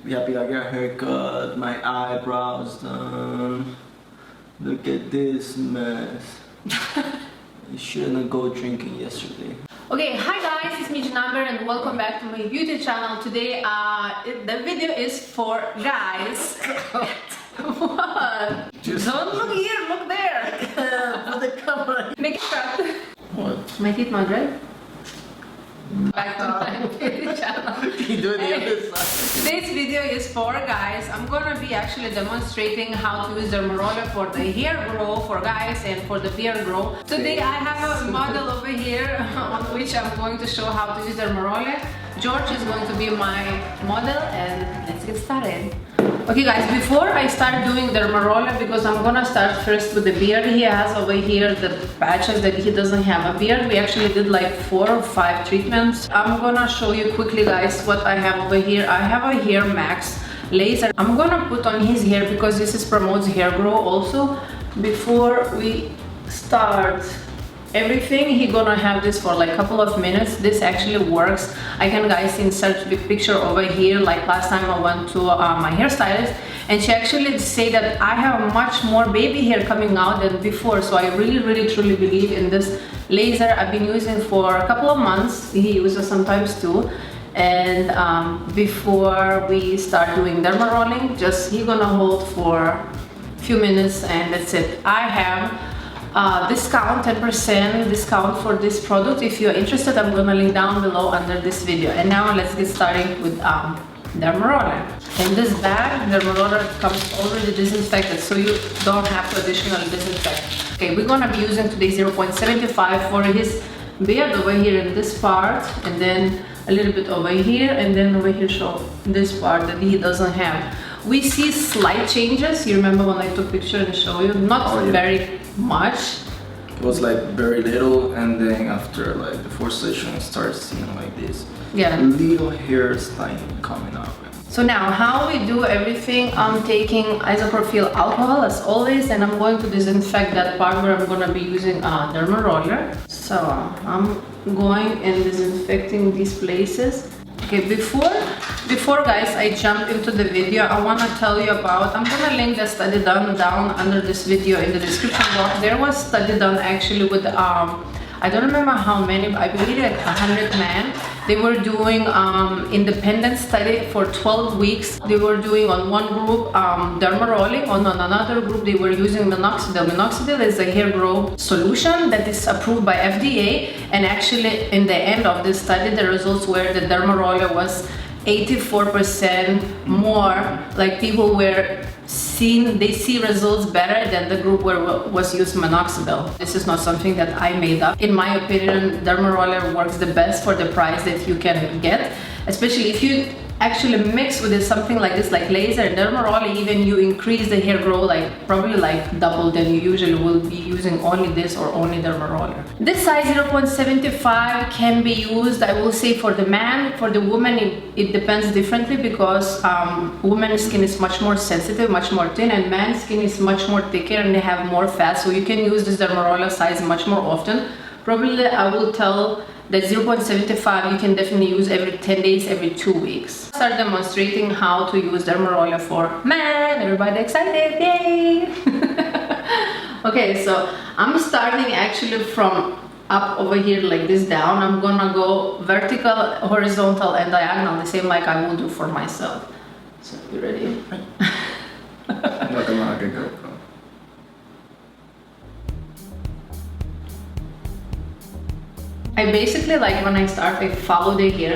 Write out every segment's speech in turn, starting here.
Happy I got a haircut, my eyebrows done. Look at this mess. You shouldn't go drinking yesterday. Okay, hi guys, it's me Janamber and welcome back to my YouTube channel. Today, the video is for guys. What? Don't look here, look there. For the camera. Make it cut. What? My teeth not right? Back to my YouTube channel. You do the other side. Today's video is for guys. I'm gonna be actually demonstrating how to use dermaroller for the hair grow for guys and for the beard grow. Today I have a model over here on which I'm going to show how to use dermaroller. George is going to be my model and let's get started. Okay guys, before I start doing dermaroller, because I'm gonna start first with the beard. He has over here the patches that he doesn't have a beard. We actually did like 4 or 5 treatments. I'm gonna show you quickly guys what I have over here. I have a HairMax laser. I'm gonna put on his hair because this is promotes hair grow also. Before we start everything, he gonna have this for like a couple of minutes. This actually works. I can guys insert the picture over here. Like last time I went to my hairstylist and she actually said that I have much more baby hair coming out than before. So I really truly believe in this laser. I've been using for a couple of months. He uses sometimes too. And before we start doing dermarolling, just he gonna hold for a few minutes and that's it. I have discount, 10% discount for this product. If you're interested, I'm gonna link down below under this video. And now let's get started with dermaroller. In this bag, dermaroller comes already disinfected, so you don't have to additionally disinfect. Okay, we're gonna be using today 0.75 for his beard over here in this part, and then a little bit over here, and then over here show this part that he doesn't have. We see slight changes. You remember when I took picture and show you? Not very much. It was like very little, and then after like the 4th session, start seeing like this. Yeah. Little hairs like coming up. So now how we do everything, I'm taking isopropyl alcohol as always, and I'm going to disinfect that part where I'm going to be using dermaroller. So I'm going and disinfecting these places. Okay, before guys I jump into the video, I want to tell you about, I'm gonna link the study done down under this video in the description box. There was study done actually with I don't remember how many, but I believe like 100 men. They were doing independent study for 12 weeks. They were doing on one group dermarolling, on another group they were using Minoxidil. Minoxidil is a hair growth solution that is approved by FDA, and actually in the end of this study the results were the dermaroller was 84% more, like people were they see results better than the group where was used Minoxidil. This is not something that I made up. In my opinion, dermaroller works the best for the price that you can get, especially if you actually mix with something like this, like laser and dermaroller. Even you increase the hair growth like probably like double than you usually will be using only this or only dermaroller. This size 0.75 can be used, I will say, for the man. For the woman it depends differently, because women's skin is much more sensitive, much more thin, and man's skin is much more thicker and they have more fat, so you can use this dermaroller size much more often. Probably I will tell that 0.75 you can definitely use every 10 days, every 2 weeks. Start demonstrating how to use dermaroller for men. Everybody excited? Yay! Okay, so I'm starting actually from up over here like this down. I'm gonna go vertical, horizontal, and diagonal, the same like I will do for myself. So you ready? Like a go. I basically, like when I start, I follow the hair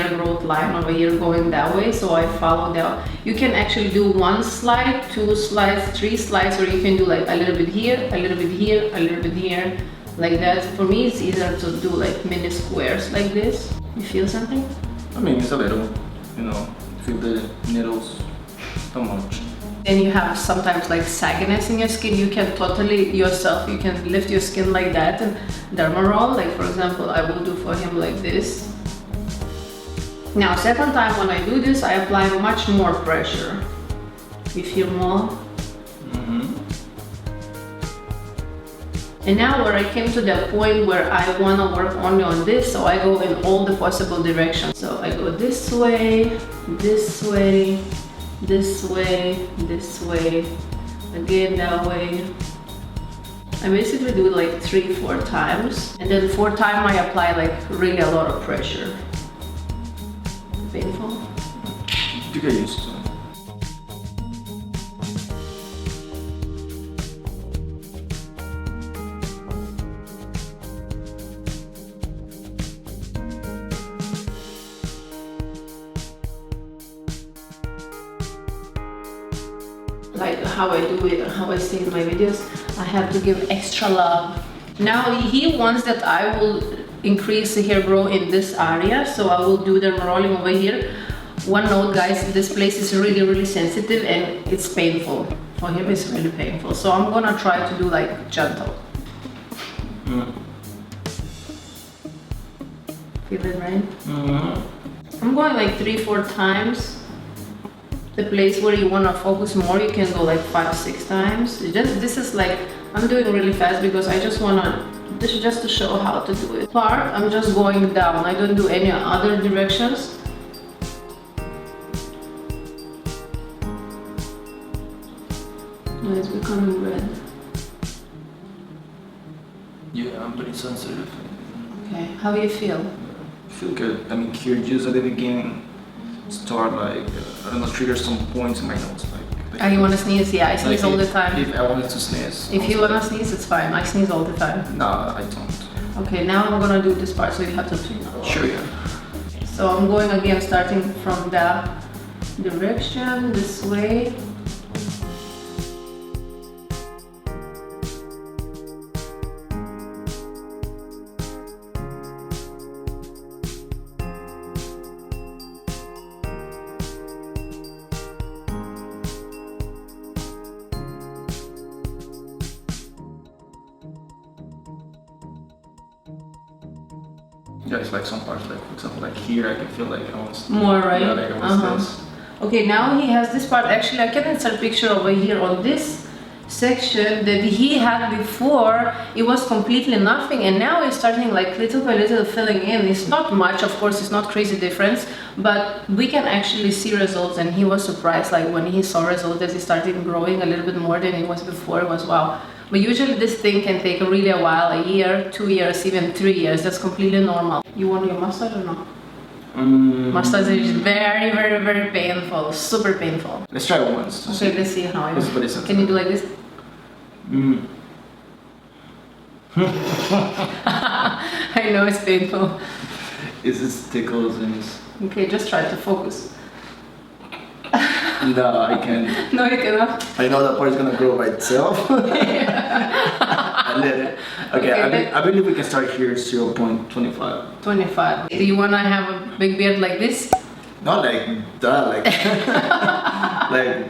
growth line over here going that way, so I follow that. You can actually do 1 slide, 2 slides, 3 slides, or you can do like a little bit here, a little bit here, a little bit here, like that. For me it's easier to do like mini squares like this. You feel something? I mean, it's a little, you know, feel the needles, not much. Then you have sometimes like sagginess in your skin. You can totally yourself, you can lift your skin like that and dermaroll. Like for example, I will do for him like this. Now second time when I do this, I apply much more pressure. You feel more? And now where I came to the point where I want to work only on this, so I go in all the possible directions. So I go this way, this way, this way, this way, again that way. I basically do it like 3-4 times, and then 4th time I apply like really a lot of pressure. Painful? You get used to it. Like how I do it, how I say in my videos, I have to give extra love. Now he wants that I will increase the hair growth in this area, so I will do dermarolling over here. One note guys, this place is really sensitive and it's painful. For him it's really painful, so I'm gonna try to do like gentle. Feel it, right? I'm going like 3-4 times. The place where you want to focus more, you can go like 5-6 times. This is like, I'm doing really fast because I just want to, this is just to show how to do it. Part, I'm just going down. I don't do any other directions. Oh, it's becoming red. Yeah, I'm pretty sensitive. Okay, how do you feel? I feel good. I mean, here just at the beginning, start like, I don't know, trigger some points in my nose. Oh, you want to sneeze? Yeah, I sneeze all the time. If I wanted to sneeze. If you want to sneeze, it's fine. I sneeze all the time. No, I don't. Okay, now I'm gonna do this part, so you have to Sure, yeah. So I'm going again, starting from that direction, this way. Yeah, it's like some parts, like for example, like here, I can feel like I want more, right? Yeah, like I want this. Okay, now he has this part. Actually, I can insert a picture over here on this section that he had before. It was completely nothing, and now it's starting like little by little filling in. It's not much, of course, it's not crazy difference, but we can actually see results, and he was surprised like when he saw results that it started growing a little bit more than it was before. It was wow. But usually this thing can take really a while, a year, 2 years, even 3 years. That's completely normal. You want your massage or not? Massage is very painful, super painful. Let's try it once. Okay, let's see how it But it's Can you do like this? I know it's painful. It's just tickles and it's... Okay, just try to focus. No, I can't. No, you cannot. I know that part is gonna grow by itself. I let it. Okay, I believe we can start here 0.25. 25. Do you want to have a big beard like this? Not like that, like... like...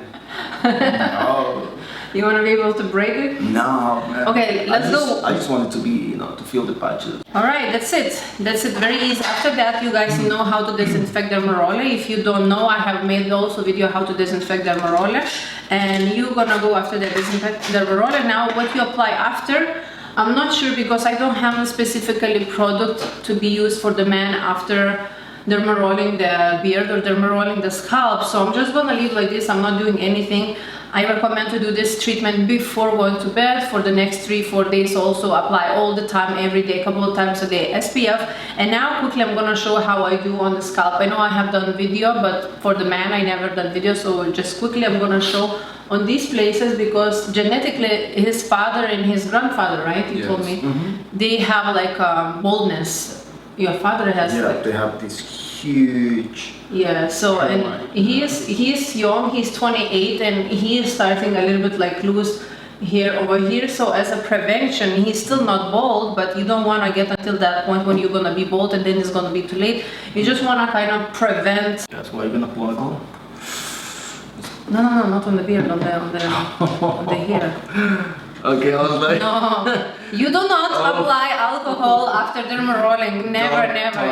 No. You want to be able to break it? No, man. Okay, let's go. I just wanted to be, you know, to feel the patches. Alright, that's it. That's it, very easy. After that, you guys know how to disinfect dermaroller. If you don't know, I have made also video how to disinfect dermaroller. And you're gonna go after the disinfect dermaroller. Now, what you apply after, I'm not sure because I don't have a specifically product to be used for the man after dermarolling the beard or dermarolling the scalp. So I'm just gonna leave like this. I'm not doing anything. I recommend to do this treatment before going to bed for the next 3-4 days. Also apply all the time, every day, a couple of times a day, SPF. And now quickly I'm gonna show how I do on the scalp. I know I have done video, but for the man I never done video, so just quickly I'm gonna show on these places because genetically his father and his grandfather, right, you told me, they have like baldness. Your father has like, they have this huge... Yeah, so and he is young, he's 28 and he is starting a little bit like loose hair over here. So as a prevention, he's still not bald, but you don't want to get until that point when you're gonna be bald and then it's gonna be too late. You just want to kind of prevent. That's why you're gonna follicle? No, not on the beard, on the hair. Okay, I was like... No, you do not apply alcohol after dermarolling. Never.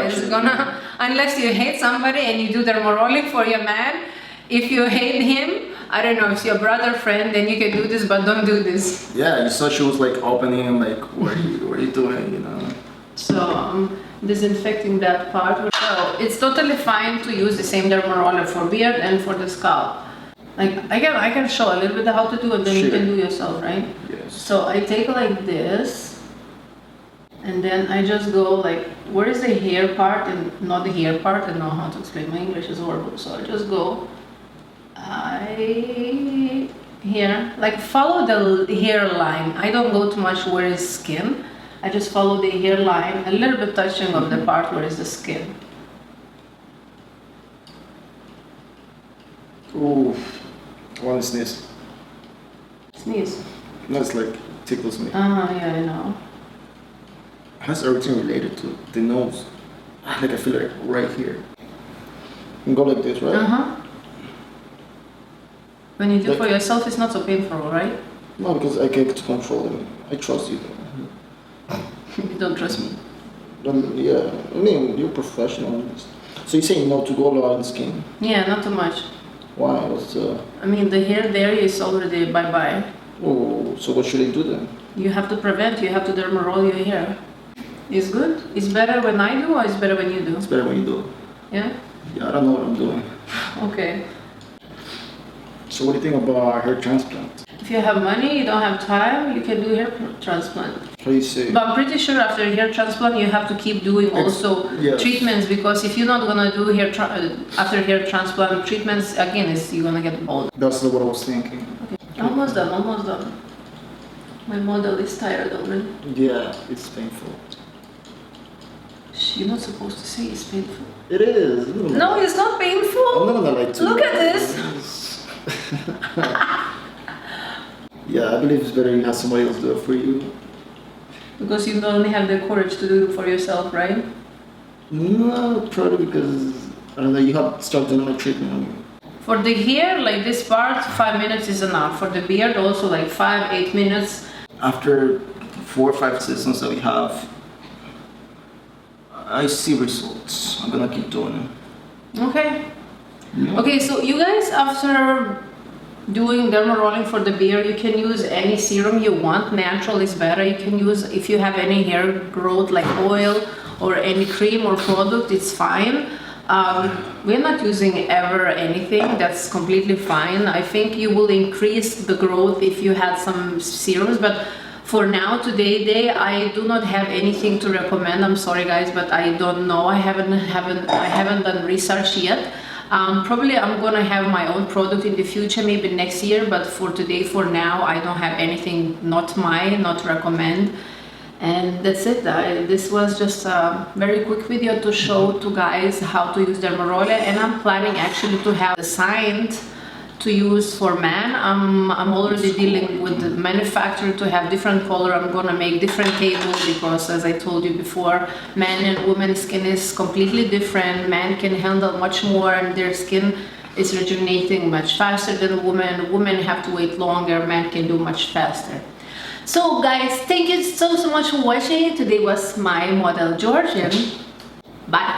It's gonna, unless you hate somebody and you do dermarolling for your man. If you hate him, I don't know, if you're a brother, friend, then you can do this, but don't do this. Yeah, you saw she was like opening and like, what are you doing, you know? So I'm disinfecting that part. So it's totally fine to use the same dermaroller for beard and for the scalp. Like I can show a little bit how to do it, then you can do yourself, right? Yes. So I take like this, and then I just go like, where is the hair part and not the hair part? I don't know how to explain. My English is horrible. So I just go, here, like follow the hairline. I don't go too much where is skin. I just follow the hairline, a little bit touching of the part where is the skin. Ooh, I want to sneeze. Sneeze. No, it's like tickles me. Yeah, I know. How's everything related to the nose? Like I feel like right here. You go like this, right? When you do Like, for yourself, it's not so painful, right? No, because I get to control it. I trust you. You don't trust me. Yeah, I mean, you're professional on this. So you're saying no to go a lot in skin? Yeah, not too much. Why? What's I mean, the hair there is already bye-bye. Oh, so what should I do then? You have to prevent, you have to dermaroll your hair. It's good? It's better when I do or it's better when you do? It's better when you do. Yeah? Yeah, I don't know what I'm doing. Okay. So what do you think about hair transplant? If you have money, you don't have time, you can do hair transplant. How do you say? But I'm pretty sure after hair transplant, you have to keep doing also yes. treatments, because if you're not gonna do after hair transplant treatments, again, you're gonna get bald. That's what I was thinking. Okay. Almost done, almost done. My model is tired already. Yeah, it's painful. You're not supposed to say it's painful. It is. No, it's not painful. I'm not gonna lie to you. Look at this. Yeah, I believe it's better you have somebody else do it for you. Because you don't only have the courage to do it for yourself, right? No, probably because, I don't know, you have to start doing a treatment on you. For the hair, like this part, 5 minutes is enough. For the beard, also like 5-8 minutes. After 4 or 5 sessions that we have, I see results. I'm gonna keep doing it. Okay. Yeah. Okay, so you guys, after doing dermarolling for the beard, you can use any serum you want. Natural is better. You can use, if you have any hair growth like oil or any cream or product, it's fine. We're not using ever anything. That's completely fine. I think you will increase the growth if you had some serums, but for now, today, I do not have anything to recommend. I'm sorry, guys, but I don't know. I haven't done research yet. Probably I'm gonna have my own product in the future, maybe next year, but for today, for now, I don't have anything, not to recommend. And that's it. This was just a very quick video to show to guys how to use dermaroller, and I'm planning actually to have assigned to use for men. I'm already dealing with the manufacturer to have different color. I'm gonna make different tables because, as I told you before, men and women's skin is completely different. Men can handle much more and their skin is rejuvenating much faster than women. Women have to wait longer, men can do much faster. So guys, thank you so much for watching. Today was my model George, and bye.